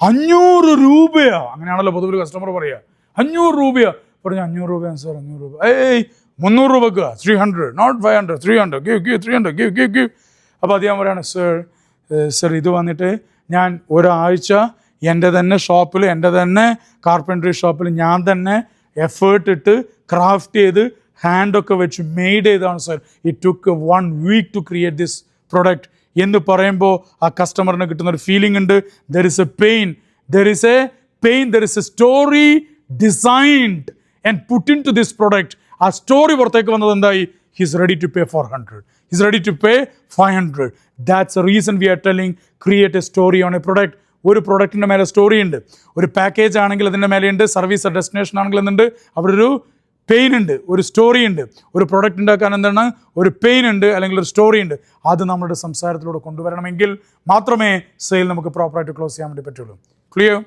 500 രൂപയാ, അങ്ങനെയാണല്ലോ പൊതുവെ കസ്റ്റമർ പറയുക. 500 രൂപയാ പറഞ്ഞു. 500 രൂപയാണ് സാർ, 500 രൂപ. 300 രൂപക്ക് 300, നോട്ട് 500, 300, ഗിവ് 300, ഗിവ്. അപ്പോൾ അദ്ദേഹം പറയാണ്, സർ ഇത് വന്നിട്ട് ഞാൻ ഒരാഴ്ച എൻ്റെ തന്നെ ഷോപ്പിൽ, എൻ്റെ തന്നെ കാർപ്പൻട്രി ഷോപ്പിൽ ഞാൻ തന്നെ എഫേർട്ട് ഇട്ട് ക്രാഫ്റ്റ് ചെയ്ത് ഹാൻഡൊക്കെ വെച്ച് മെയ്ഡ് ചെയ്താണ് sir. It took 1 week to create this product എന്ന് പറയുമ്പോൾ ആ കസ്റ്റമറിന് കിട്ടുന്ന ഒരു ഫീലിംഗ് ഉണ്ട്. There is a pain, there is a story designed and put in to this product. ആ സ്റ്റോറി പുറത്തേക്ക് വന്നത് എന്തായി? He's ready to pay 400. He's ready to pay 500. That's the reason we are telling create a story on a product. ഒരു പ്രൊഡക്റ്റിൻ്റെ മേലെ story ഉണ്ട്. ഒരു package ആണെങ്കിൽ അതിൻ്റെ മേലെയുണ്ട്, സർവീസ് ഡെസ്റ്റിനേഷൻ ആണെങ്കിൽ എന്തുണ്ട്, അവിടെ ഒരു പെയിൻ ഉണ്ട്, ഒരു സ്റ്റോറി ഉണ്ട്. ഒരു പ്രൊഡക്റ്റ് ഉണ്ടാക്കാൻ എന്താണ്, ഒരു പെയിൻ ഉണ്ട് അല്ലെങ്കിൽ ഒരു സ്റ്റോറി ഉണ്ട്. അത് നമ്മുടെ സംസാരത്തിലൂടെ കൊണ്ടുവരണമെങ്കിൽ മാത്രമേ സെയിൽ നമുക്ക് പ്രോപ്പറായിട്ട് ക്ലോസ് ചെയ്യാൻ വേണ്ടി പറ്റുള്ളൂ. ക്ലിയർ?